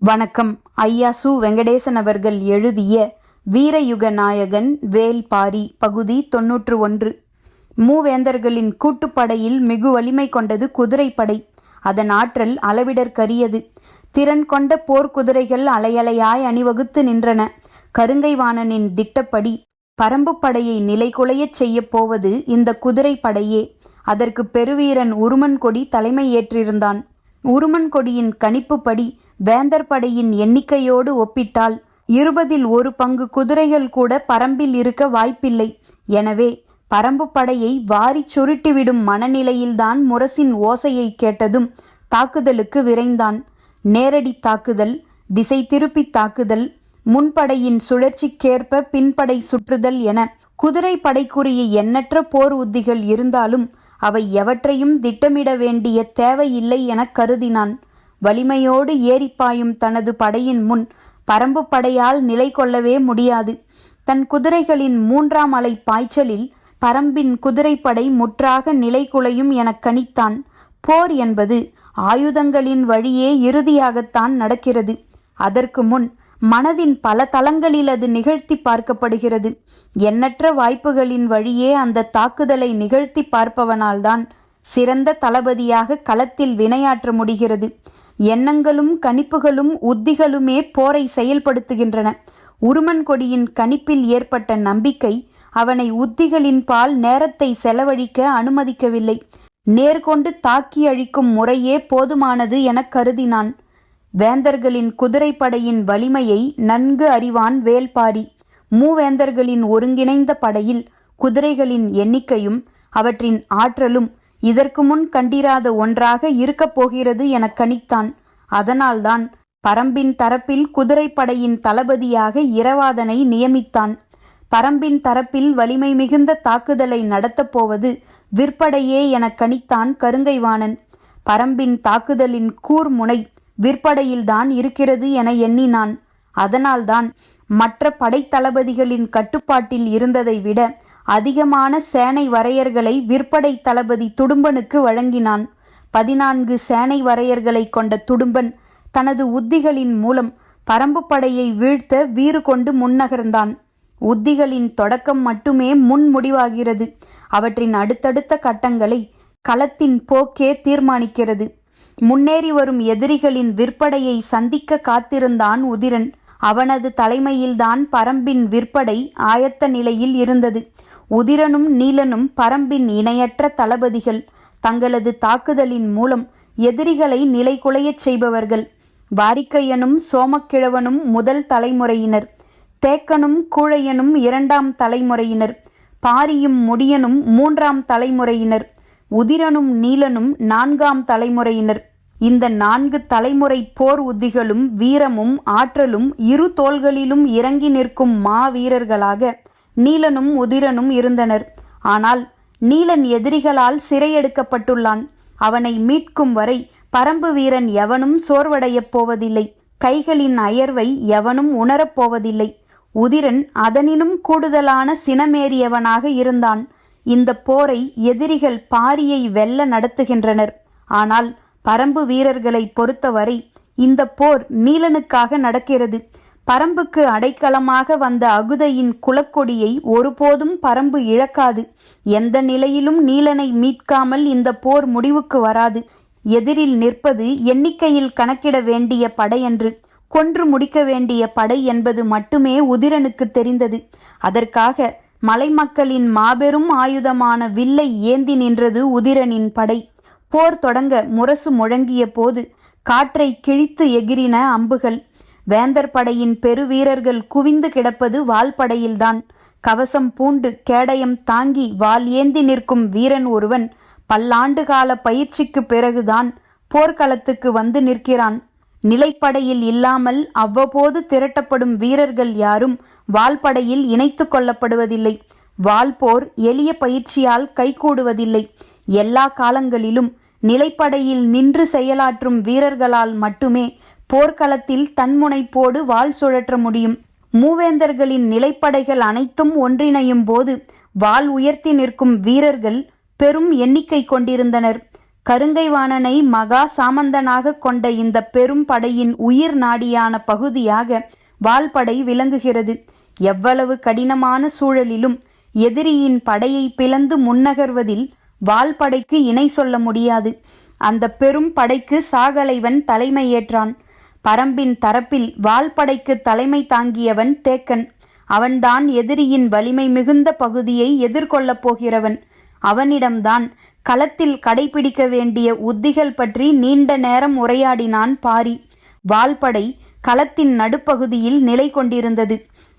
வணக்கம். ஐயா சு. வெங்கடேசன் அவர்கள் எழுதிய வீரயுக நாயகன் வேல்பாரி பகுதி 91. மூவேந்தர்களின் கூட்டுப்படையில் மிகு வலிமை கொண்டது குதிரைப்படை. அதன் ஆற்றல் அளவிடற்கரியது. திறன் கொண்ட போர்க்குதிரைகள் அலையலையாய் அணிவகுத்து நின்றன. கருங்கைவாணனின் திட்டப்படி பரம்பு படையை நிலைகுலையச் செய்யப் போவது இந்த குதிரைப்படையே. அதற்கு பெருவீரன் உருமன்கொடி தலைமை ஏற்றிருந்தான். உருமன்கொடியின் கணிப்புப்படி வேந்தர் படையின் எண்ணிக்கையோடு ஒப்பிட்டால் 1/20 பங்கு குதிரைகள் கூட பரம்பில் இருக்க வாய்ப்பில்லை. எனவே பரம்பு படையை வாரிச் சுருட்டிவிடும் மனநிலையில்தான் முரசின் ஓசையை கேட்டதும் தாக்குதலுக்கு விரைந்தான். நேரடி தாக்குதல், திசை திருப்பி தாக்குதல், முன்படையின் சுழற்சிக்கேற்ப பின்படை சுற்றுதல் என குதிரை படைக்குரிய எண்ணற்ற போர் உத்திகள் இருந்தாலும் அவை எவற்றையும் திட்டமிட வேண்டிய தேவையில்லை என கருதினான். வலிமையோடு ஏறிப்பாயும் தனது படையின் முன் பரம்பு படையால் நிலை கொள்ளவே முடியாது. தன் குதிரைகளின் 3ஆம் அலை பாய்ச்சலில் பரம்பின் குதிரைப்படை முற்றாக நிலை குலையும் எனக் கணித்தான். போர் என்பது ஆயுதங்களின் வழியே இறுதியாகத்தான் நடக்கிறது. அதற்கு முன் மனதின் பல தளங்களில் அது நிகழ்த்தி பார்க்கப்படுகிறது. எண்ணற்ற வாய்ப்புகளின் வழியே அந்த தாக்குதலை நிகழ்த்தி பார்ப்பவனால்தான் சிறந்த தளபதியாக களத்தில் வினையாற்ற முடிகிறது. எண்ணங்களும் கணிப்புகளும் உத்திகளுமே போரை செயல்படுத்துகின்றன. உருமன்கொடியின் கணிப்பில் ஏற்பட்ட நம்பிக்கை அவனை உத்திகளின் பால் நேரத்தை செலவழிக்க அனுமதிக்கவில்லை. நேர்கொண்டு தாக்கி அழிக்கும் முறையே போதுமானது எனக் கருதினான். வேந்தர்களின் குதிரைப்படையின் வலிமையை நன்கு அறிவான் வேல்பாரி. மூவேந்தர்களின் ஒருங்கிணைந்த படையில் குதிரைகளின் எண்ணிக்கையும் அவற்றின் ஆற்றலும் இதற்கு முன் கண்டிராத ஒன்றாக இருக்கப் போகிறது என கணித்தான். அதனால்தான் பரம்பின் தரப்பில் குதிரைப்படையின் தளபதியாக இரவாதனை நியமித்தான். பரம்பின் தரப்பில் வலிமை மிகுந்த தாக்குதலை நடத்தப் போவது விற்படையே என கணித்தான் கருங்கைவாணன். பரம்பின் தாக்குதலின் கூர்முனை விற்படையில்தான் இருக்கிறது என எண்ணினான். அதனால்தான் மற்ற படைத்தளபதிகளின் கட்டுப்பாட்டில் இருந்ததை விட அதிகமான சேனை வரையர்களை விற்படை தளபதி துடும்பனுக்கு வழங்கினான். 14 சேனை வரையர்களை கொண்ட துடும்பன் தனது உத்திகளின் மூலம் பரம்பு படையை வீழ்த்த வீறு கொண்டு முன்னகர்ந்தான். உத்திகளின் தொடக்கம் மட்டுமே முன்முடிவாகிறது. அவற்றின் அடுத்தடுத்த கட்டங்களை களத்தின் போக்கே தீர்மானிக்கிறது. முன்னேறி வரும் எதிரிகளின் விற்படையை சந்திக்க காத்திருந்தான் உதிரன். அவனது தலைமையில்தான் பரம்பின் விற்படை ஆயத்த நிலையில் இருந்தது. உதிரனும் நீலனும் பரம்பின் இணையற்ற தளபதிகள். தங்களது தாக்குதலின் மூலம் எதிரிகளை நிலைகுலையச் செய்பவர்கள். வாரிக்கையனும் சோமக்கிழவனும் முதல் தலைமுறையினர். தேக்கனும் கூழையனும் 2ஆம் தலைமுறையினர். பாரியும் முடியனும் 3ஆம் தலைமுறையினர். உதிரனும் நீலனும் 4ஆம் தலைமுறையினர். இந்த 4 தலைமுறை போர் உத்திகளும் வீரமும் ஆற்றலும் இரு தோள்களிலும் இறங்கி நிற்கும் மாவீரர்களாக நீலனும் உதிரனும் இருந்தனர். ஆனால் நீலன் எதிரிகளால் சிறையெடுக்கப்பட்டுள்ளான். அவனை மீட்கும் வரை பரம்பு வீரன் எவனும் சோர்வடையப் போவதில்லை. கைகளின் அயர்வை எவனும் உணரப்போவதில்லை. உதிரன் அதனினும் கூடுதலான சினமேறியவனாக இருந்தான். இந்த போரை எதிரிகள் பாரியை வெல்ல நடத்துகின்றனர். ஆனால் பரம்பு வீரர்களை பொறுத்தவரை இந்த போர் நீலனுக்காக நடக்கிறது. பரம்புக்கு அடைக்கலமாக வந்த அகுதையின் குலக்கொடியை ஒருபோதும் பரம்பு இழக்காது. எந்த நிலையிலும் நீலனை மீட்காமல் இந்த போர் முடிவுக்கு வராது. எதிரில் நிற்பது எண்ணிக்கையில் கணக்கிட வேண்டிய படையன்று, கொன்று முடிக்க வேண்டிய படை என்பது மட்டுமே உதிரனுக்கு தெரிந்தது. அதற்காக மலைமக்களின் மாபெரும் ஆயுதமான வில்லை ஏந்தி நின்றது உதிரனின் படை. போர் தொடங்க முரசு முழங்கிய போது காற்றை கிழித்து எகிரின அம்புகள். வேந்தர் படையின் பெருவீரர்கள் குவிந்து கிடப்பது வால்படையில்தான். கவசம் பூண்டு கேடயம் தாங்கி வால் ஏந்தி நிற்கும் வீரன் ஒருவன் பல்லாண்டு கால பயிற்சிக்கு பிறகுதான் போர்க்களத்துக்கு வந்து நிற்கிறான். நிலைப்படையில் இல்லாமல் அவ்வப்போது திரட்டப்படும் வீரர்கள் யாரும் வால்படையில் இணைத்து கொள்ளப்படுவதில்லை. வால்போர் எளிய பயிற்சியால் கைகூடுவதில்லை. எல்லா காலங்களிலும் நிலைப்படையில் நின்று செயலாற்றும் வீரர்களால் மட்டுமே போர்க்களத்தில் தன்முனைப்போடு வாள் சுழற்ற முடியும். மூவேந்தர்களின் நிலைப்படைகள் அனைத்தும் ஒன்றிணையும் போது வாள் உயர்த்தி நிற்கும் வீரர்கள் பெரும் எண்ணிக்கை கொண்டிருந்தனர். கருங்கைவாணனை மகா சாமந்தனாக கொண்ட இந்த பெரும் படையின் உயிர் நாடியான பகுதியாக வால்படை விளங்குகிறது. எவ்வளவு கடினமான சூழலிலும் எதிரியின் படையை பிளந்து முன்னகர்வதில் வால்படைக்கு இணை சொல்ல முடியாது. அந்த பெரும் படைக்கு சாகலைவன் தலைமையேற்றான். பரம்பின் தரப்பில் வால்படைக்கு தலைமை தாங்கியவன் தேக்கன். அவன்தான் எதிரியின் வலிமை மிகுந்த பகுதியை எதிர்கொள்ளப் போகிறவன். அவனிடம்தான் களத்தில் கடைபிடிக்க வேண்டிய உத்திகள் பற்றி நீண்ட நேரம் உரையாடினான் பாரி. வால்படை களத்தின் நடுப்பகுதியில் நிலை கொண்டிருந்தது.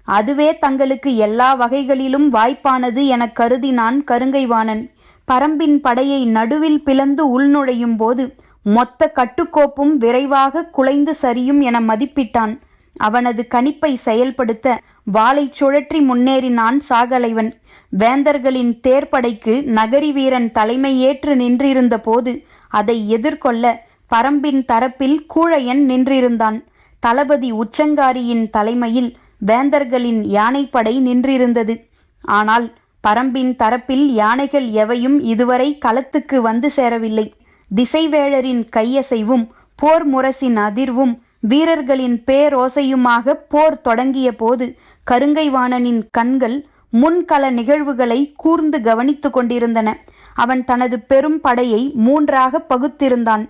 அதுவே தங்களுக்கு எல்லா வகைகளிலும் வாய்ப்பானது என கருதினான் கருங்கைவாணன். பரம்பின் படையை நடுவில் பிளந்து உள்நுழையும் போது மொத்த கட்டுக்கோப்பும் விரைவாக குலைந்து சரியும் என மதிப்பிட்டான். அவனது கணிப்பை செயல்படுத்த வாளை சுழற்றி முன்னேறினான் சாகலைவன். வேந்தர்களின் தேர்ப்படைக்கு நகரி வீரன் தலைமையேற்று நின்றிருந்த போது அதை எதிர்கொள்ள பரம்பின் தரப்பில் கூழையன் நின்றிருந்தான். தளபதி உச்சங்காரியின் தலைமையில் வேந்தர்களின் யானைப்படை நின்றிருந்தது. ஆனால் பரம்பின் தரப்பில் யானைகள் எவையும் இதுவரை களத்துக்கு வந்து சேரவில்லை. திசைவேழரின் கையசைவும் போர் முரசின் அதிர்வும் வீரர்களின் பேரோசையுமாக போர் தொடங்கிய போது கருங்கைவாணனின் கண்கள் முன்கள நிகழ்வுகளை கூர்ந்து கவனித்து கொண்டிருந்தன. அவன் தனது பெரும் படையை 3ஆக பகுத்திருந்தான்.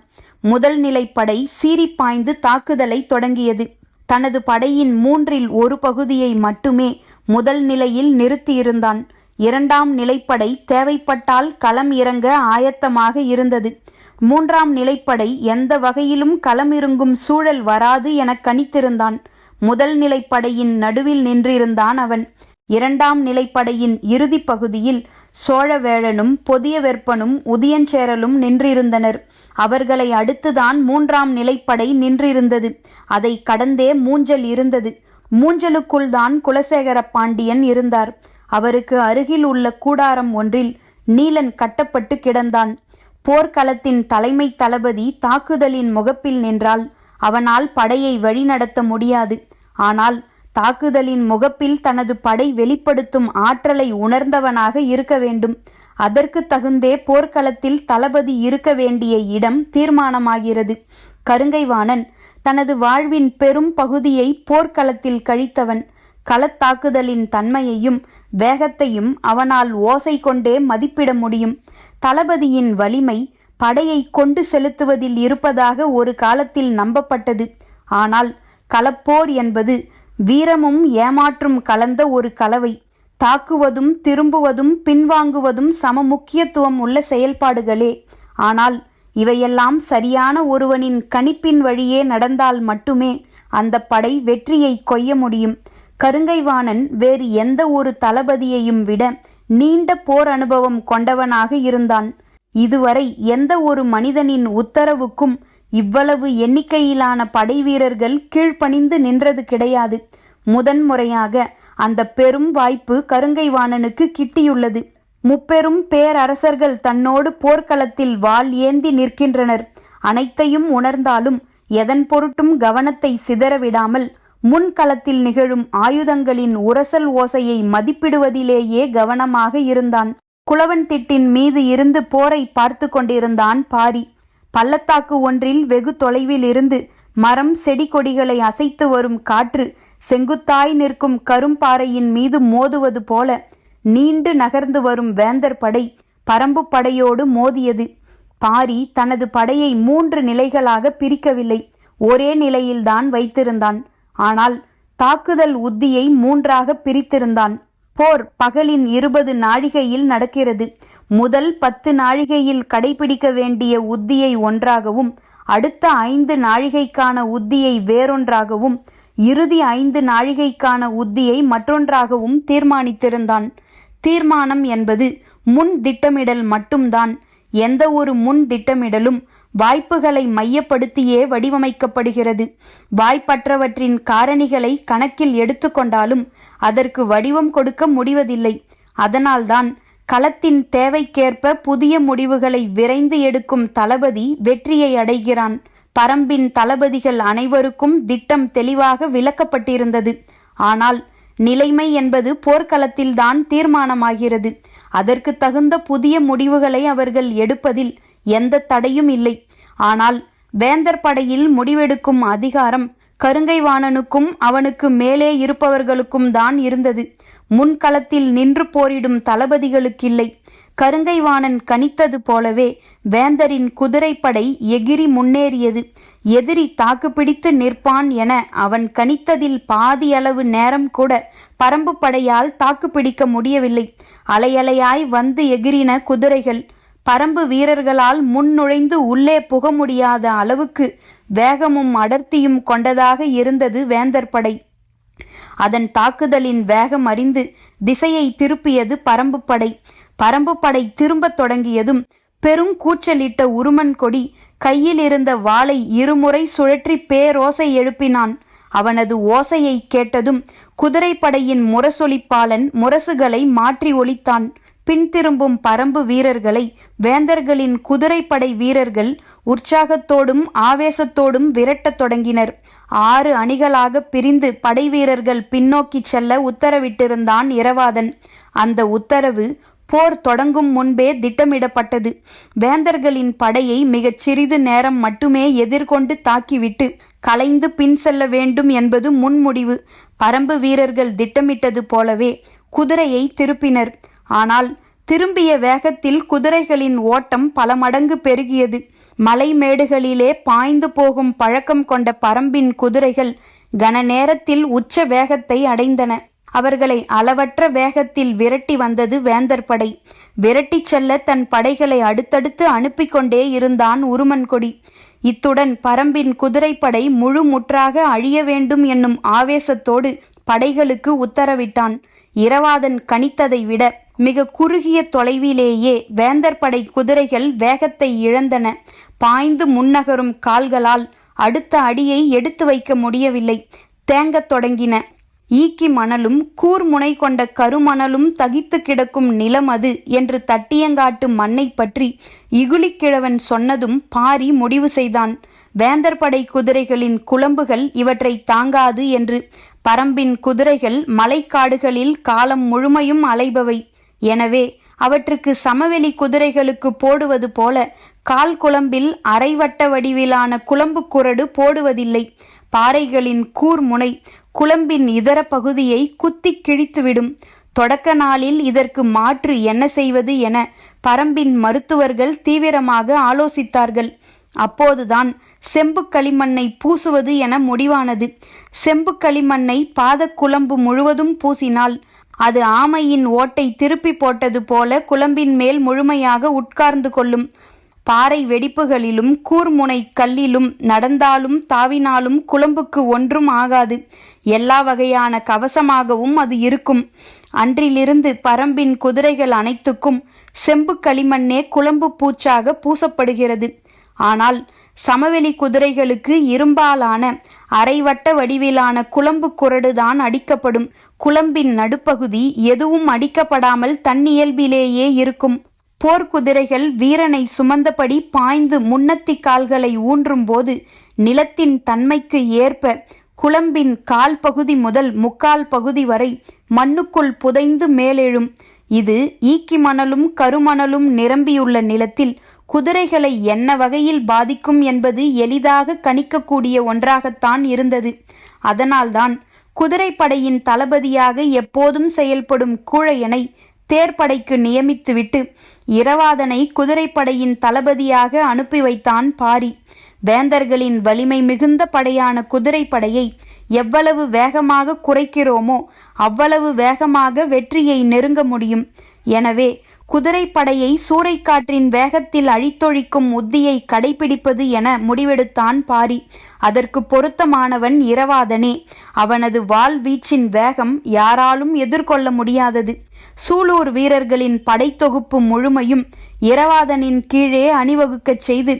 முதல் நிலைப்படை சீறிப்பாய்ந்து தாக்குதலை தொடங்கியது. தனது படையின் 1/3 பகுதியை மட்டுமே முதல் நிலையில் நிறுத்தியிருந்தான். 2ஆம் நிலைப்படை தேவைப்பட்டால் களம் இறங்க ஆயத்தமாக இருந்தது. 3ஆம் நிலைப்படை எந்த வகையிலும் களமிறங்கும் சூழல் வராது என கணித்திருந்தான். முதல் நிலைப்படையின் நடுவில் நின்றிருந்தான் அவன். 2ஆம் நிலைப்படையின் இறுதி பகுதியில் சோழவேழனும் பொதிய வெப்பனும் உதியஞ்சேரலும் நின்றிருந்தனர். அவர்களை அடுத்துதான் 3ஆம் நிலைப்படை நின்றிருந்தது. அதை கடந்தே மூஞ்சல் இருந்தது. மூஞ்சலுக்குள் தான் குலசேகர பாண்டியன் இருந்தார். அவருக்கு அருகில் உள்ள கூடாரம் ஒன்றில் நீலன் கட்டப்பட்டு கிடந்தான். போர்க்களத்தின் தலைமை தளபதி தாக்குதலின் முகப்பில் நின்றால் அவனால் படையை வழிநடத்த முடியாது. ஆனால் தாக்குதலின் முகப்பில் தனது படை வெளிப்படுத்தும் ஆற்றலை உணர்ந்தவனாக இருக்க வேண்டும். அதற்கு தகுந்தே போர்க்களத்தில் தளபதி இருக்க வேண்டிய இடம் தீர்மானமாகிறது. கருங்கைவாணன் தனது வாழ்வின் பெரும் பகுதியை போர்க்களத்தில் கழித்தவன். களத்தாக்குதலின் தன்மையையும் வேகத்தையும் அவனால் ஓசை கொண்டே மதிப்பிட முடியும். தளபதியின் வலிமை படையை கொண்டு செலுத்துவதில் இருப்பதாக ஒரு காலத்தில் நம்பப்பட்டது. ஆனால் களப்போர் என்பது வீரமும் ஏமாற்றும் கலந்த ஒரு கலவை. தாக்குவதும் திரும்புவதும் பின்வாங்குவதும் சம முக்கியத்துவம் உள்ள செயல்பாடுகளே. ஆனால் இவையெல்லாம் சரியான ஒருவனின் கணிப்பின் வழியே நடந்தால் மட்டுமே அந்த படை வெற்றியை கொய்ய முடியும். கருங்கைவாணன் வேறு எந்த ஒரு தளபதியையும் விட நீண்ட போர் அனுபவம் கொண்டவனாக இருந்தான். இதுவரை எந்த ஒரு மனிதனின் உத்தரவுக்கும் இவ்வளவு எண்ணிக்கையிலான படை வீரர்கள் கீழ்ப்பணிந்து நின்றது கிடையாது. முதன்முறையாக அந்த பெரும் வாய்ப்பு கருங்கைவாணனுக்கு கிட்டியுள்ளது. முப்பெரும் பேரரசர்கள் தன்னோடு போர்க்களத்தில் வாள் ஏந்தி நிற்கின்றனர். அனைத்தையும் உணர்ந்தாலும் எதன் பொருட்டும் கவனத்தை சிதறவிடாமல் முன்களத்தில் நிகழும் ஆயுதங்களின் உரசல் ஓசையை மதிப்பிடுவதிலேயே கவனமாக இருந்தான். குளவன் திட்டின் மீது இருந்து போரை பார்த்து கொண்டிருந்தான் பாரி. பள்ளத்தாக்கு ஒன்றில் வெகு தொலைவில் இருந்து மரம் செடி கொடிகளை அசைத்து வரும் காற்று செங்குத்தாய் நிற்கும் கரும்பாறையின் மீது மோதுவது போல நீண்டு நகர்ந்து வரும் வேந்தர் படை பரம்பு படையோடு மோதியது. பாரி தனது படையை 3 நிலைகளாக பிரிக்கவில்லை, ஒரே நிலையில்தான் வைத்திருந்தான். ஆனால் தாக்குதல் உத்தியை 3ஆக பிரித்திருந்தான். போர் பகலின் 20 நாழிகையில் நடக்கிறது. முதல் 10 நாழிகையில் கடைபிடிக்க வேண்டிய உத்தியை ஒன்றாகவும், அடுத்த 5 நாழிகைக்கான உத்தியை வேறொன்றாகவும், இறுதி 5 நாழிகைக்கான உத்தியை மற்றொன்றாகவும் தீர்மானித்திருந்தான். தீர்மானம் என்பது முன் திட்டமிடல் மட்டும்தான். எந்த ஒரு முன் திட்டமிடலும் வாய்ப்புகளை மையப்படுத்தியே வடிவமைக்கப்படுகிறது. வாய்ப்பற்றவற்றின் காரணிகளை கணக்கில் எடுத்துக்கொண்டாலும் அதற்கு வடிவம் கொடுக்க முடிவதில்லை. அதனால்தான் களத்தின் தேவைக்கேற்ப புதிய முடிவுகளை விரைந்து எடுக்கும் தளபதி வெற்றியை அடைகிறான். பரம்பின் தளபதிகள் அனைவருக்கும் திட்டம் தெளிவாக விளக்கப்பட்டிருந்தது. ஆனால் நிலைமை என்பது போர்க்களத்தில்தான் தீர்மானமாகிறது. அதற்கு தகுந்த புதிய முடிவுகளை அவர்கள் எடுப்பதில் எந்த தடையும் இல்லை. ஆனால் வேந்தர் படையில் முடிவெடுக்கும் அதிகாரம் கருங்கைவாணனுக்கும் அவனுக்கு மேலே இருப்பவர்களுக்கும் தான் இருந்தது. முன்களத்தில் நின்று போரிடும் தளபதிகளுக்கில்லை. கருங்கைவாணன் கணித்தது போலவே வேந்தரின் குதிரைப்படை எகிரி முன்னேறியது. எதிரி தாக்குப்பிடித்து நிற்பான் என அவன் கணித்ததில் பாதி அளவு நேரம் கூட பரம்பு படையால் தாக்குப்பிடிக்க முடியவில்லை. அலையலையாய் வந்து எகிரின குதிரைகள். பரம்பு வீரர்களால் முன்நுழைந்து உள்ளே புக முடியாத அளவுக்கு வேகமும் அடர்த்தியும் கொண்டதாக இருந்தது வேந்தர் படை. அதன் தாக்குதலின் வேகம் அறிந்து திசையை திருப்பியது பரம்பு படை. பரம்பு படை திரும்பத் தொடங்கியதும் பெரும் கூச்சலிட்ட உருமன் கொடி கையில் இருந்த வாளை இருமுறை சுழற்றி பேரோசை எழுப்பினான். அவனது ஓசையை கேட்டதும் குதிரைப்படையின் முரசொலிப்பாளன் முரசுகளை மாற்றி ஒலித்தான். பின்திரும்பும் பரம்பு வீரர்களை வேந்தர்களின் குதிரைப்படை வீரர்கள் உற்சாகத்தோடும் ஆவேசத்தோடும் விரட்டத் தொடங்கினர். 6 அணிகளாக பிரிந்து படை வீரர்கள் பின்னோக்கி செல்ல உத்தரவிட்டிருந்தான் இரவாதன். அந்த உத்தரவு போர் தொடங்கும் முன்பே திட்டமிடப்பட்டது. வேந்தர்களின் படையை மிகச் சிறிது நேரம் மட்டுமே எதிர்கொண்டு தாக்கிவிட்டு கலைந்து பின் செல்ல வேண்டும் என்பது முன்முடிவு. பரம்பு வீரர்கள் திட்டமிட்டது போலவே குதிரையை திருப்பினர். ஆனால் திரும்பிய வேகத்தில் குதிரைகளின் ஓட்டம் பல மடங்கு பெருகியது. மலை மேடுகளிலே பாய்ந்து போகும் பழக்கம் கொண்ட பரம்பின் குதிரைகள் கன நேரத்தில் உச்ச வேகத்தை அடைந்தன. அவர்களை அளவற்ற வேகத்தில் விரட்டி வந்தது வேந்தர் படை. விரட்டி செல்ல தன் படைகளை அடுத்தடுத்து அனுப்பி கொண்டே இருந்தான் உருமன் கொடி. இத்துடன் பரம்பின் குதிரைப்படை முழு முற்றாக அழிய வேண்டும் என்னும் ஆவேசத்தோடு படைகளுக்கு உத்தரவிட்டான். இரவாதன் கணித்ததை விட மிக குறுகிய தொலைவிலேயே வேந்தர் படை குதிரைகள் வேகத்தை இழந்தன. பாய்ந்து முன்னகரும் கால்களால் அடுத்த அடியை எடுத்து வைக்க முடியவில்லை. தேங்கத் தொடங்கின. ஈக்கி மணலும் கூர்முனை கொண்ட கருமணலும் தகித்து கிடக்கும் நிலம் அது என்று தட்டியங்காட்டு மண்ணை பற்றி இகுலிக்கிழவன் சொன்னதும் பாரி முடிவு செய்தான். வேந்தர் படை குதிரைகளின் குளம்புகள் இவற்றை தாங்காது என்று. பரம்பின் குதிரைகள் மலைக்காடுகளில் காலம் முழுமையும் அலைபவை. எனவே அவற்றுக்கு சமவெளி குதிரைகளுக்கு போடுவது போல கால் குளம்பில் அரைவட்ட வடிவிலான குளம்பு குரடு போடுவதில்லை. பாறைகளின் கூர்முனை குளம்பின் இதர பகுதியை குத்தி கிழித்துவிடும். தொடக்க நாளில் இதற்கு மாற்று என்ன செய்வது என பரம்பின் மருத்துவர்கள் தீவிரமாக ஆலோசித்தார்கள். அப்போதுதான் செம்பு களிமண்ணை பூசுவது என முடிவானது. செம்பு களிமண்ணை பாதக்குளம்பு முழுவதும் பூசினால் அது ஆமையின் ஓட்டை திருப்பி போட்டது போல குளம்பின் மேல் முழுமையாக உட்கார்ந்து கொள்ளும். பாறை வெடிப்புகளிலும் கூர்முனை கல்லிலும் நடந்தாலும் தாவினாலும் குளம்புக்கு ஒன்றும் ஆகாது. எல்லா வகையான கவசமாகவும் அது இருக்கும். அன்றிலிருந்து பரம்பின் குதிரைகள் அனைத்துக்கும் செம்பு களிமண்ணே குளம்பு பூச்சாக பூசப்படுகிறது. ஆனால் சமவெளி குதிரைகளுக்கு இரும்பாலான அரைவட்ட வடிவிலான குளம்பு குரடுதான் அடிக்கப்படும். குளம்பின் நடுப்பகுதி எதுவும் அடிக்கப்படாமல் தன்னியல்பிலேயே இருக்கும். போர்க்குதிரைகள் வீரனை சுமந்தபடி பாய்ந்து முன்னத்தி கால்களை ஊன்றும் போது நிலத்தின் தன்மைக்கு ஏற்ப குளம்பின் கால் பகுதி முதல் முக்கால் பகுதி வரை மண்ணுக்குள் புதைந்து மேலெழும். இது ஈக்கி மணலும் கருமணலும் நிரம்பியுள்ள நிலத்தில் குதிரைகளை என்ன வகையில் பாதிக்கும் என்பது எளிதாக கணிக்கக்கூடிய ஒன்றாகத்தான் இருந்தது. அதனால்தான் குதிரைப்படையின் தளபதியாக எப்போதும் செயல்படும் கூழையனை தேர்ப்படைக்கு நியமித்துவிட்டு இரவாதனை குதிரைப்படையின் தளபதியாக அனுப்பி வைத்தான் பாரி. வேந்தர்களின் வலிமை மிகுந்த படையான குதிரைப்படையை எவ்வளவு வேகமாக குறைக்கிறோமோ அவ்வளவு வேகமாக வெற்றியை நெருங்க முடியும். எனவே குதிரைப்படையை சூறைக்காற்றின் வேகத்தில் அழித்தொழிக்கும் உத்தியை கடைபிடிப்பது என முடிவெடுத்தான் பாரி. அதற்கு பொருத்தமானவன் இரவாதனே. அவனது வாள் வீச்சின் வேகம் யாராலும் எதிர்கொள்ள முடியாதது. சூலூர் வீரர்களின் படைத்தொகுப்பு முழுமையும் இரவாதனின் கீழே அணிவகுக்கச் செய்து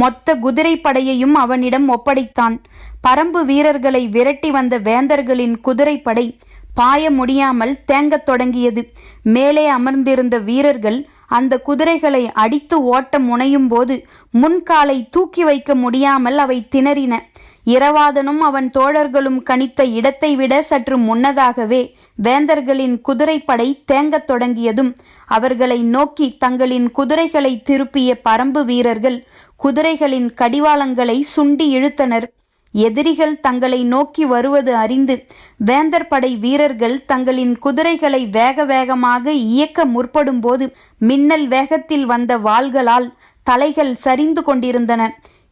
மொத்த குதிரைப்படையையும் அவனிடம் ஒப்படைத்தான். பரம்பு வீரர்களை விரட்டி வந்த வேந்தர்களின் குதிரைப்படை பாய முடியாமல் தேங்கத் தொடங்கியது. மேலே அமர்ந்திருந்த வீரர்கள் அந்த குதிரைகளை அடித்து ஓட்ட முனையும் போது முன்காலை தூக்கி வைக்க முடியாமல் அவை திணறின. இரவாதனும் அவன் தோழர்களும் கணித்த இடத்தை விட சற்று முன்னதாகவே வேந்தர்களின் குதிரைப்படை தேங்கத் தொடங்கியதும் அவர்களை நோக்கி தங்களின் குதிரைகளை திருப்பிய பரம்பு வீரர்கள் குதிரைகளின் கடிவாளங்களை சுண்டி இழுத்தனர். எதிரிகள் தங்களை நோக்கி வருவது அறிந்து வேந்தர் படை வீரர்கள் தங்களின் குதிரைகளை வேக வேகமாக இயக்க முற்படும்போது மின்னல் வேகத்தில் வந்த வாள்களால் தலைகள் சரிந்து கொண்டிருந்தன.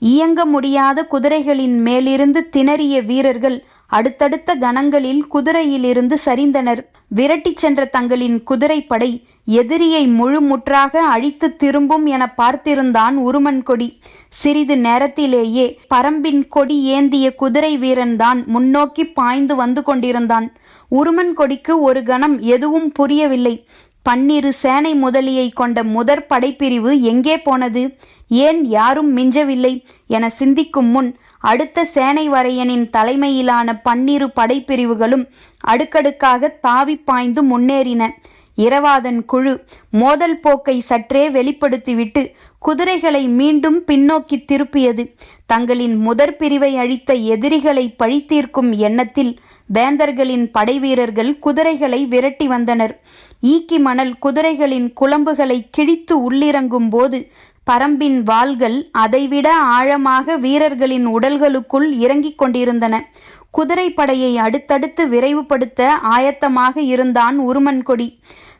இயங்க முடியாத குதிரைகளின் மேலிருந்து திணறிய வீரர்கள் அடுத்தடுத்த கணங்களில் குதிரையிலிருந்து சரிந்தனர். விரட்டிச் சென்ற தங்களின் குதிரைப்படை எதிரியை முழுமுற்றாக அழித்து திரும்பும் என பார்த்திருந்தான் உருமன்கொடி. சிறிது நேரத்திலேயே பரம்பின் கொடி ஏந்திய குதிரை வீரன்தான் முன்னோக்கி பாய்ந்து வந்து கொண்டிருந்தான். உருமன்கொடிக்கு ஒரு கணம் எதுவும் புரியவில்லை. 12 சேனை முதலியை கொண்ட முதற் படைப்பிரிவு எங்கே போனது, ஏன் யாரும் மிஞ்சவில்லை என சிந்திக்கும் முன் அடுத்த சேனை வரையனின் தலைமையிலான 12 படைப்பிரிவுகளும் அடுக்கடுக்காக தாவி பாய்ந்து முன்னேறின. இரவாதன் குழு மோதல் போக்கை சற்றே வெளிப்படுத்திவிட்டு குதிரைகளை மீண்டும் பின்னோக்கி திருப்பியது. தங்களின் முதற் பிரிவை அழித்த எதிரிகளை பழித்தீர்க்கும் எண்ணத்தில் வேந்தர்களின் படைவீரர்கள் குதிரைகளை விரட்டி வந்தனர். ஈக்கி மணல் குதிரைகளின் குளம்புகளை கிழித்து உள்ளிறங்கும் போது பரம்பின் வாள்கள் அதைவிட ஆழமாக வீரர்களின் உடல்களுக்குள் இறங்கிக் கொண்டிருந்தன. குதிரைப்படையை அடுத்தடுத்து விரைவுபடுத்த ஆயத்தமாக இருந்தான் உருமன்கொடி.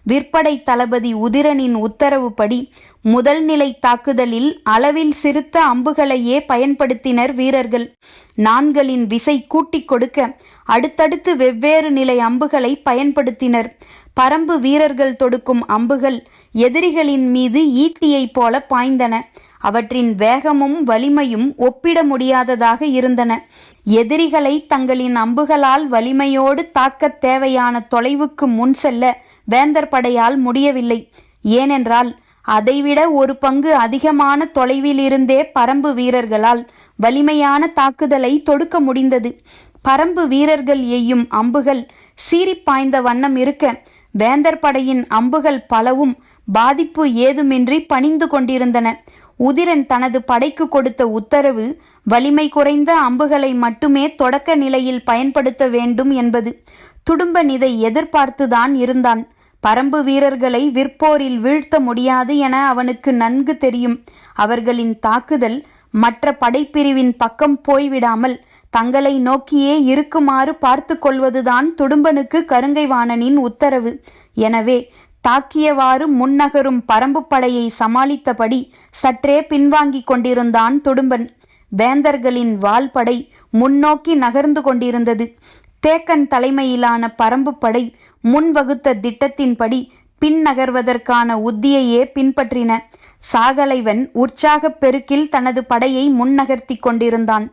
விற்படை தளபதி உதிரனின் உத்தரவுப்படி முதல் நிலை தாக்குதலில் அளவில் சிறுத்த அம்புகளையே பயன்படுத்தினர் வீரர்கள். நான்களின் விசை கூட்டிக் கொடுக்க அடுத்தடுத்து வெவ்வேறு நிலை அம்புகளை பயன்படுத்தினர். பரம்பு வீரர்கள் தொடுக்கும் அம்புகள் எதிரிகளின் மீது ஈட்டியைப் போல பாய்ந்தன. அவற்றின் வேகமும் வலிமையும் ஒப்பிட முடியாததாக இருந்தன. எதிரிகளை தங்களின் அம்புகளால் வலிமையோடு தாக்கத் தேவையான தொலைவுக்கு முன் செல்ல வேந்தர் படையால் முடியவில்லை. ஏனென்றால் அதைவிட ஒரு பங்கு அதிகமான தொலைவிலிருந்தே பரம்பு வீரர்களால் வலிமையான தாக்குதலை தொடுக்க முடிந்தது. பரம்பு வீரர்கள் எய்யும் அம்புகள் சீறிப் பாய்ந்த வண்ணம் இருக்க வேந்தர் படையின் அம்புகள் பலவும் பாதிப்பு ஏதுமின்றி பணிந்து கொண்டிருந்தன. உதிரன் தனது படைக்கு கொடுத்த உத்தரவு வலிமை குறைந்த அம்புகளை மட்டுமே தொடக்க நிலையில் பயன்படுத்த வேண்டும் என்பது. துடும்பன் இதை எதிர்பார்த்துதான் இருந்தான். பரம்பு வீரர்களை விற்போரில் வீழ்த்த முடியாது என அவனுக்கு நன்கு தெரியும். அவர்களின் தாக்குதல் மற்ற படைப்பிரிவின் பக்கம் போய்விடாமல் தங்களை நோக்கியே இருக்குமாறு பார்த்து கொள்வதுதான் துடும்பனுக்கு கருங்கைவாணனின் உத்தரவு. எனவே தாக்கியவாறு முன்னகரும் பரம்பு படையை சமாளித்தபடி சற்றே பின்வாங்கிக் கொண்டிருந்தான் துடும்பன். வேந்தர்களின் வாள்படை முன்னோக்கி நகர்ந்து கொண்டிருந்தது. தேக்கன் தலைமையிலான பரம்பு படை முன்வகுத்த திட்டத்தின்படி பின் நகர்வதற்கான உத்தியையே பின்பற்றின. சாகலைவன் உற்சாகப் பெருக்கில் தனது படையை முன்னகர்த்தி கொண்டிருந்தான்.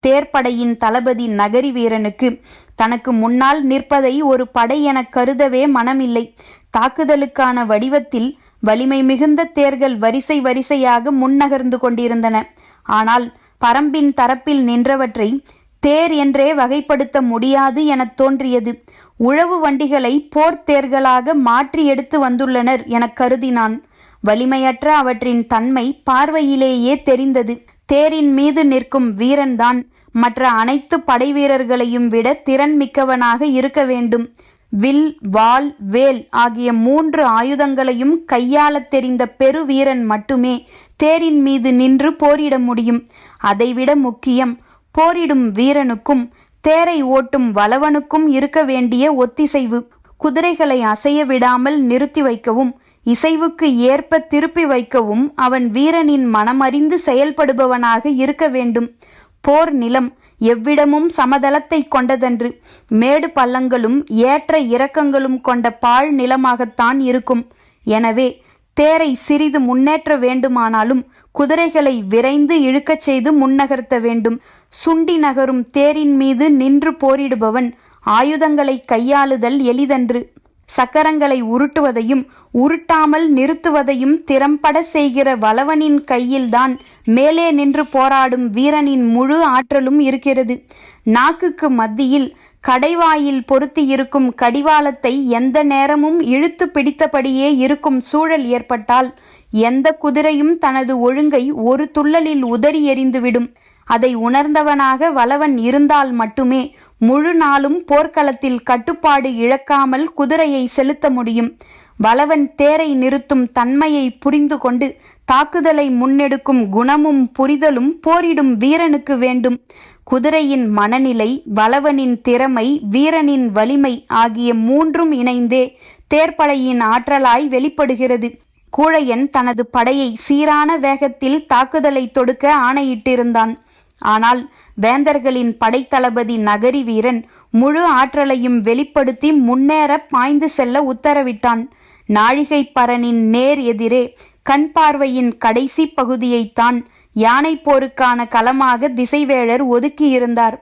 தேர்ப்படையின் தளபதி நகரி வீரனுக்கு தனக்கு முன்னால் நிற்பதை ஒரு படை என கருதவே மனமில்லை. தாக்குதலுக்கான வடிவத்தில் வலிமை மிகுந்த தேர்கள் வரிசை வரிசையாக முன்னகர்ந்து கொண்டிருந்தன. ஆனால் பரம்பின் தரப்பில் நின்றவற்றை தேர் என்றே வகைப்படுத்த முடியாது என தோன்றியது. உழவு வண்டிகளை போர் தேர்களாக மாற்றி எடுத்து வந்துள்ளனர் என கருதினான். வலிமையற்ற அவற்றின் தன்மை பார்வையிலேயே தெரிந்தது. தேரின் மீது நிற்கும் வீரன்தான் மற்ற அனைத்து படை வீரர்களையும் விட திறன் மிக்கவனாக இருக்க வேண்டும். வில், வாள், வேல் ஆகிய 3 ஆயுதங்களையும் கையாளத் தெரிந்த பெருவீரன் மட்டுமே தேரின் மீது நின்று போரிட முடியும். அதைவிட முக்கியம், போரிடும் வீரனுக்கும் தேரை ஓட்டும் வளவனுக்கும் இருக்க வேண்டிய ஒத்திசைவு. குதிரைகளை அசைய விடாமல் நிறுத்தி வைக்கவும் இசைவுக்கு ஏற்ப திருப்பி வைக்கவும் அவன் வீரனின் மனமறிந்து செயல்படுபவனாக இருக்க வேண்டும். போர் நிலம் எவ்விடமும் சமதளத்தை கொண்டதன்று. மேடு பள்ளங்களும் ஏற்ற இறக்கங்களும் கொண்ட பாழ் நிலமாகத்தான் இருக்கும். எனவே தேரை சிறிது முன்னேற்ற வேண்டுமானாலும் குதிரைகளை விரைந்து இழுக்கச் செய்து முன்னகர்த்த வேண்டும். சுண்டி நகரும் தேரின் மீது நின்று போரிடுபவன் ஆயுதங்களை கையாளுதல் எளிதன்று. சக்கரங்களை உருட்டுவதையும் உருட்டாமல் நிறுத்துவதையும் திறம்பட செய்கிற வளவனின் கையில்தான் மேலே நின்று போராடும் வீரனின் முழு ஆற்றலும் இருக்கிறது. நாக்குக்கு மத்தியில் கடைவாயில் பொருத்தி இருக்கும் கடிவாளத்தை எந்த நேரமும் இழுத்து பிடித்தபடியே இருக்கும் சூழல் ஏற்பட்டால் எந்த குதிரையும் தனது ஒழுங்கை ஒரு துள்ளலில் உதறி எறிந்துவிடும். அதை உணர்ந்தவனாக வளவன் இருந்தால் மட்டுமே முழு நாளும் போர்க்களத்தில் கட்டுப்பாடு இழக்காமல் குதிரையை செலுத்த முடியும். வளவன் தேரை நிறுத்தும் தன்மையை புரிந்து கொண்டு தாக்குதலை முன்னெடுக்கும் குணமும் புரிதலும் போரிடும் வீரனுக்கு வேண்டும். குதிரையின் மனநிலை, வளவனின் திறமை, வீரனின் வலிமை ஆகிய மூன்றும் இணைந்தே தேர்ப்படையின் ஆற்றலாய் வெளிப்படுகிறது. கூழையன் தனது படையை சீரான வேகத்தில் தாக்குதலை தொடுக்க ஆணையிட்டிருந்தான். ஆனால் வேந்தர்களின் படைத்தளபதி நகரி வீரன் முழு ஆற்றலையும் வெளிப்படுத்தி முன்னேற பாய்ந்து செல்ல உத்தரவிட்டான். நாழிகை பரனின் நேர் எதிரே கண் பார்வையின் கடைசி பகுதியைத்தான் யானை போருக்கான களமாக திசைவேழர் ஒதுக்கியிருந்தார்.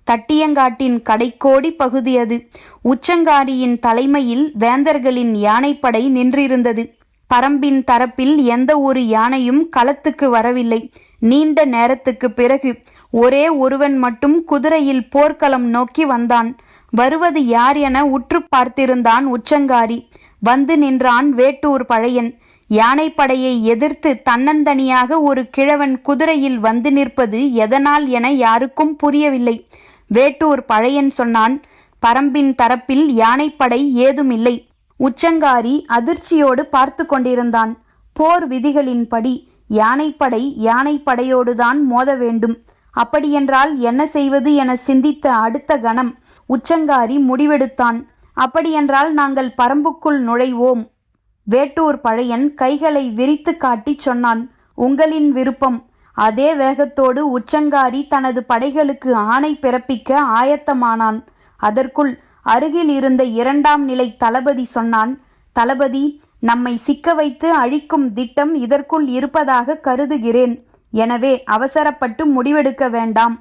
தட்டியங்காட்டின் கடைக்கோடி பகுதி அது. உச்சங்காரியின் தலைமையில் வேந்தர்களின் யானைப்படை நின்றிருந்தது. பரம்பின் தரப்பில் எந்த ஒரு யானையும் களத்துக்கு வரவில்லை. நீண்ட நேரத்துக்கு பிறகு ஒரே ஒருவன் மட்டும் குதிரையில் போர்க்களம் நோக்கி வந்தான். வருவது யார் என உற்று பார்த்திருந்தான் உச்சங்காரி. வந்து நின்றான் வேட்டூர் பழையன். யானைப்படையை எதிர்த்து தன்னந்தனியாக ஒரு கிழவன் குதிரையில் வந்து நிற்பது எதனால் என யாருக்கும் புரியவில்லை. வேட்டூர் பழையன் சொன்னான், பரம்பின் தரப்பில் யானைப்படை ஏதுமில்லை. உச்சங்காரி அதிர்ச்சியோடு பார்த்து கொண்டிருந்தான். போர் விதிகளின்படி யானைப்படை யானைப்படையோடுதான் மோத வேண்டும். அப்படியென்றால் என்ன செய்வது என சிந்தித்த அடுத்த கணம் உச்சங்காரி முடிவெடுத்தான். அப்படியென்றால் நாங்கள் பரம்புக்குள் நுழைவோம். வேட்டூர் பழையன் கைகளை விரித்து காட்டி சொன்னான், உங்களின் விருப்பம். அதே வேகத்தோடு உச்சங்காரி தனது படைகளுக்கு ஆணை பிறப்பிக்க ஆயத்தமானான். அதற்குள் அருகில் இருந்த 2ஆம் நிலை தளபதி சொன்னான், தளபதி, நம்மை சிக்க வைத்து அழிக்கும் திட்டம் இதற்குள் இருப்பதாக கருதுகிறேன். எனவே அவசரப்பட்டு முடிவெடுக்க வேண்டாம்.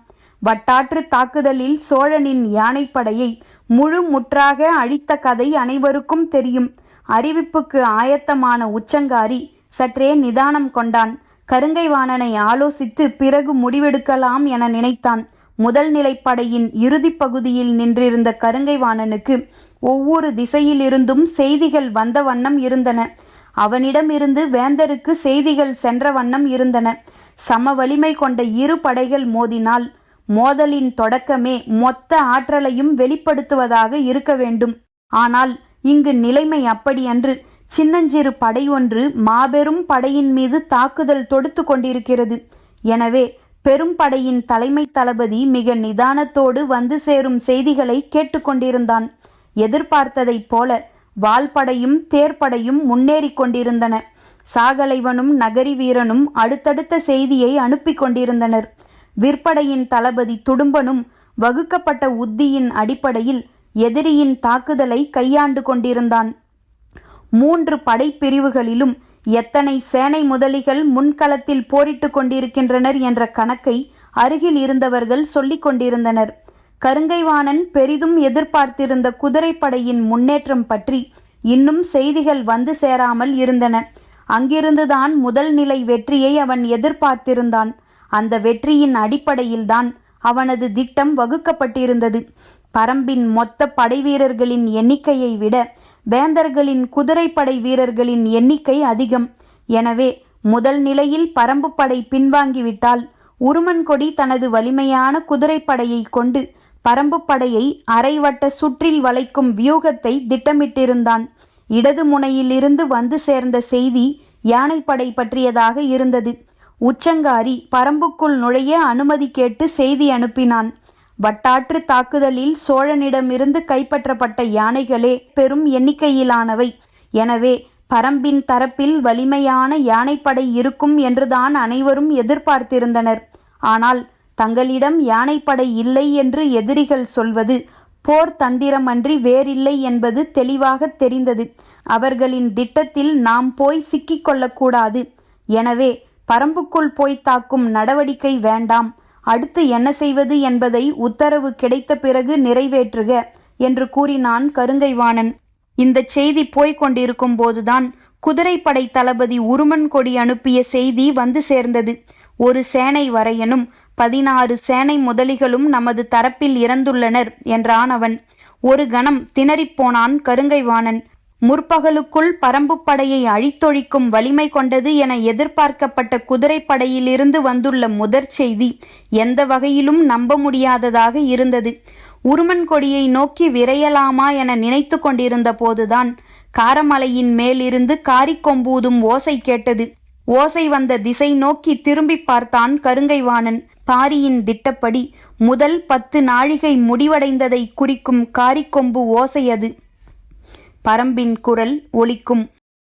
வட்டாற்று தாக்குதலில் சோழனின் யானைப்படையை முழு முற்றாக அழித்த கதை அனைவருக்கும் தெரியும். அறிவிப்புக்கு ஆயத்தமான உச்சங்காரி சற்றே நிதானம் கொண்டான். கருங்கைவாணனை ஆலோசித்து பிறகு முடிவெடுக்கலாம் என நினைத்தான். முதல் நிலைப்படையின் இறுதி பகுதியில் நின்றிருந்த கருங்கைவாணனுக்கு ஒவ்வொரு திசையிலிருந்தும் செய்திகள் வந்த வண்ணம் இருந்தன. அவனிடமிருந்து வேந்தருக்கு செய்திகள் சென்ற வண்ணம் இருந்தன. சம வலிமை கொண்ட இரு படைகள் மோதினால் மோதலின் தொடக்கமே மொத்த ஆற்றலையும் வெளிப்படுத்துவதாக இருக்க வேண்டும். ஆனால் இங்கு நிலைமை அப்படியன்று. சின்னஞ்சிறு படை ஒன்று மாபெரும் படையின் மீது தாக்குதல் தொடுத்து கொண்டிருக்கிறது. எனவே பெரும் படையின் தலைமை தளபதி மிக நிதானத்தோடு வந்து சேரும் செய்திகளை கேட்டுக்கொண்டிருந்தான். எதிர்பார்த்ததைப் போல வாள்படையும் தேர்ப்படையும் முன்னேறி கொண்டிருந்தன. சாகலைவனும் நகரி வீரனும் அடுத்தடுத்த செய்தியை அனுப்பி கொண்டிருந்தனர். விற்படையின் தளபதி துடும்பனும் வகுக்கப்பட்ட உத்தியின் அடிப்படையில் எதிரியின் தாக்குதலை கையாண்டு கொண்டிருந்தான். 3 படைப்பிரிவுகளிலும் எத்தனை சேனை முதலிகள் முன்களத்தில் போரிட்டு கொண்டிருக்கின்றனர் என்ற கணக்கை அருகில் இருந்தவர்கள் சொல்லிக் கொண்டிருந்தனர். கருங்கைவாணன் பெரிதும் எதிர்பார்த்திருந்த குதிரைப்படையின் முன்னேற்றம் பற்றி இன்னும் செய்திகள் வந்து சேராமல் இருந்தன. அங்கிருந்துதான் முதல் நிலை வெற்றியை அவன் எதிர்பார்த்திருந்தான். அந்த வெற்றியின் அடிப்படையில்தான் அவனது திட்டம் வகுக்கப்பட்டிருந்தது. பரம்பின் மொத்த படை வீரர்களின் எண்ணிக்கையை விட வேந்தர்களின் குதிரைப்படை வீரர்களின் எண்ணிக்கை அதிகம். எனவே முதல் நிலையில் பரம்பு படை பின்வாங்கிவிட்டால் உருமன்கொடி தனது வலிமையான குதிரைப்படையை கொண்டு பரம்பு படையை அரைவட்ட சுற்றில் வளைக்கும் வியூகத்தை திட்டமிட்டிருந்தான். இடது முனையிலிருந்து வந்து சேர்ந்த செய்தி யானைப்படை பற்றியதாக இருந்தது. உச்சங்காரி பரம்புக்குள் நுழைய அனுமதி கேட்டு செய்தி அனுப்பினான். வட்டாற்று தாக்குதலில் சோழனிடமிருந்து கைப்பற்றப்பட்ட யானைகளே பெரும் எண்ணிக்கையிலானவை. எனவே பரம்பின் தரப்பில் வலிமையான யானைப்படை இருக்கும் என்றுதான் அனைவரும் எதிர்பார்த்திருந்தனர். ஆனால் தங்களிடம் யானைப்படை இல்லை என்று எதிரிகள் சொல்வது போர் தந்திரமன்றி வேறில்லை என்பது தெளிவாக தெரிந்தது. அவர்களின் திட்டத்தில் நாம் போய் சிக்கிக்கொள்ளக்கூடாது. எனவே பரம்புக்குள் போய் தாக்கும் நடவடிக்கை வேண்டாம். அடுத்து என்ன செய்வது என்பதை உத்தரவு கிடைத்த பிறகு நிறைவேற்றுக என்று கூறினான் கருங்கைவாணன். இந்த செய்தி போய்க் கொண்டிருக்கும் போதுதான் குதிரைப்படை தளபதி உருமன்கொடி அனுப்பிய செய்தி வந்து சேர்ந்தது. ஒரு சேனை வரையனும் 16 சேனை முதலிகளும் நமது தரப்பில் இறந்துள்ளனர் என்றான் அவன். ஒரு கணம் திணறிப்போனான் கருங்கைவாணன். முற்பகலுக்குள் பரம்பு படையை அழித்தொழிக்கும் வலிமை கொண்டது என எதிர்பார்க்கப்பட்ட குதிரைப்படையிலிருந்து வந்துள்ள முதற் செய்தி எந்த வகையிலும் நம்ப முடியாததாக இருந்தது. உருமன் கொடியை நோக்கி விரையலாமா என நினைத்து கொண்டிருந்த போதுதான் காரமலையின் மேலிருந்து காரிக்கொம்பூதும் ஓசை கேட்டது. ஓசை வந்த திசை நோக்கி திரும்பி பார்த்தான் கருங்கைவாணன். பாரியின் திட்டப்படி முதல் 10 நாழிகை முடிவடைந்ததை குறிக்கும் காரிக்கொம்பு ஓசை அது. பரம்பின் குரல் ஒலிக்கும்.